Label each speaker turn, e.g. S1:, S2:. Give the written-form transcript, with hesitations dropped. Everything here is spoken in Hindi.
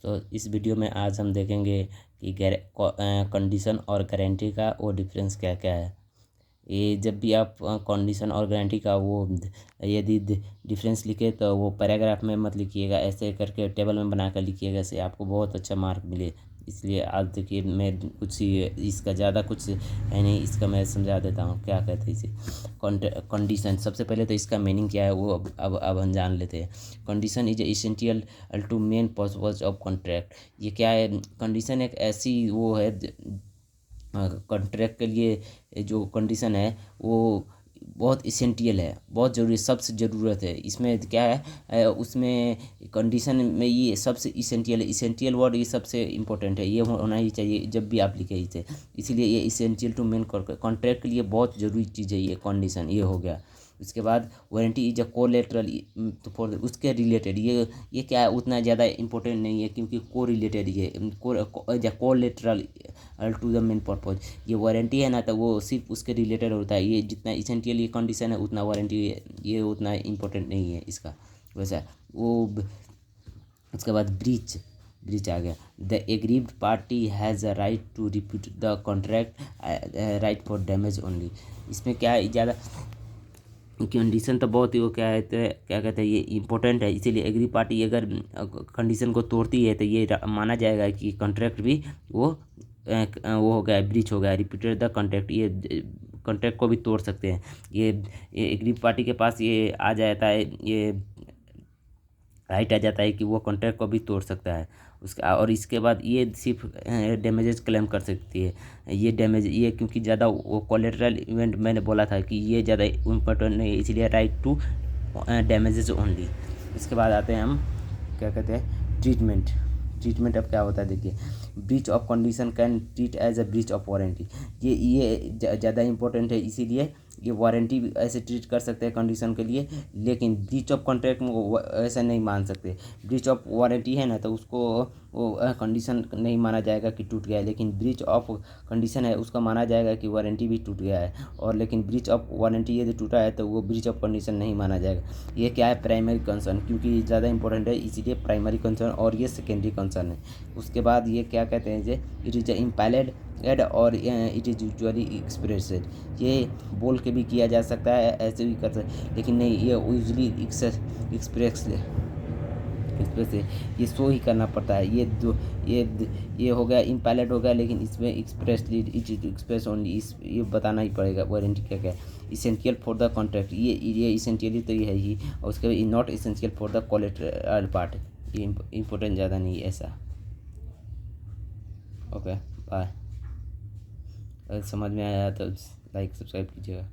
S1: तो इस वीडियो में आज हम देखेंगे कि कंडीशन और गारंटी का वो डिफरेंस क्या क्या है। ये जब भी आप कंडीशन और गारंटी का वो यदि डिफरेंस लिखे तो वो पैराग्राफ में मत लिखिएगा, ऐसे करके टेबल में बना कर लिखिएगा, इससे आपको बहुत अच्छा मार्क मिले। इसलिए आज देखिए मैं कुछ ही इसका ज़्यादा कुछ है नहीं, इसका मैं समझा देता हूँ क्या कहते हैं इसे। कंडीशन, सबसे पहले तो इसका मीनिंग क्या है वो अब हम जान लेते हैं। Condition is essential to main purpose of contract. ये क्या है, कंडीशन एक ऐसी वो है कॉन्ट्रैक्ट के लिए जो कंडीशन है वो बहुत इसेंशियल है, बहुत ज़रूरी, सबसे ज़रूरत है। इसमें क्या है उसमें कंडीशन में ये सबसे इसेंशियल है, इसेंशियल वर्ड ये सबसे इम्पोर्टेंट है, ये होना ही चाहिए जब भी आप लिखें इसे। इसीलिए ये इसेंशियल टू मेन कॉन्ट्रैक्ट के लिए बहुत ज़रूरी चीज़ है ये कंडीशन, ये हो गया। उसके बाद वारंटी इज अ कोलेटरल, तो फॉर उसके रिलेटेड ये क्या है उतना ज़्यादा इंपॉर्टेंट नहीं है, क्योंकि को रिलेटेड ये collateral to the main purpose. ये वारंटी है ना, तो वो सिर्फ उसके रिलेटेड होता है। ये जितना इसेंशियल ये कंडीशन है उतना वारंटी ये उतना इम्पोर्टेंट नहीं है इसका वैसा वो। उसके बाद ब्रीच, ब्रीच आ गया। The aggrieved party has a right to repeat the contract, right for damage only. इसमें क्या है ज़्यादा कंडीशन तो बहुत ही वो क्या है, तो क्या कहते हैं ये इम्पोर्टेंट है। इसीलिए एग्री पार्टी अगर कंडीशन को तोड़ती है तो ये माना जाएगा कि कॉन्ट्रैक्ट भी वो हो गया, ब्रीच हो गया, रिपीटेड द कॉन्ट्रैक्ट, ये कॉन्ट्रैक्ट को भी तोड़ सकते हैं। ये एग्री पार्टी के पास ये आ जाता है, ये राइट आ जाता है कि वो कॉन्ट्रैक्ट को भी तोड़ सकता है उसका। और इसके बाद ये सिर्फ डैमेजेस क्लेम कर सकती है। ये डैमेज ये क्योंकि ज़्यादा वो कोलेटरल इवेंट मैंने बोला था कि ये ज़्यादा इम्पोर्टेंट नहीं है, इसलिए राइट टू डैमेजेस ओनली। इसके बाद आते हैं हम क्या कहते हैं ट्रीटमेंट। ट्रीटमेंट अब क्या होता है देखिए, breach of condition can treat as a breach of warranty. ये ज़्यादा इंपॉर्टेंट है, इसीलिए ये वारंटी भी ऐसे ट्रीट कर सकते हैं कंडीशन के लिए, लेकिन ब्रीच ऑफ कॉन्ट्रैक्ट में वो ऐसा नहीं मान सकते। ब्रीच ऑफ वारंटी है ना, तो उसको वो कंडीशन नहीं माना जाएगा कि टूट गया है, लेकिन ब्रीच ऑफ कंडीशन है उसका माना जाएगा कि वारंटी भी टूट गया है। और लेकिन ब्रीच ऑफ वारंटी यदि टूटा है तो वो ब्रीच ऑफ कंडीशन नहीं माना जाएगा। ये क्या है, प्राइमरी कंसर्न, क्योंकि ज़्यादा इंपॉर्टेंट है इसीलिए प्राइमरी कंसर्न, और ये सेकेंडरी कंसर्न है। उसके बाद ये क्या कहते हैं, जे इट इज़ इम्पैलेड एड और इट इज़ यूजुअली एक्सप्रेसेड। ये बोल के भी किया जा सकता है, ऐसे भी कर सकते, लेकिन नहीं, ये यूजली एक्सप्रेस से ये शो ही करना पड़ता है। ये हो गया इम्पैलेड हो गया, लेकिन इसमें expressly it is express only, इस ये बताना ही पड़ेगा वारंटी क्या क्या है। इसेंशियल फॉर द कॉन्ट्रैक्ट, ये इसेंशियली तो ये है ही, और उसके बाद not essential for the collateral part, ये इम्पोर्टेंट ज़्यादा नहीं है ऐसा। Okay bye. अगर समझ में आया तो लाइक सब्सक्राइब कीजिएगा।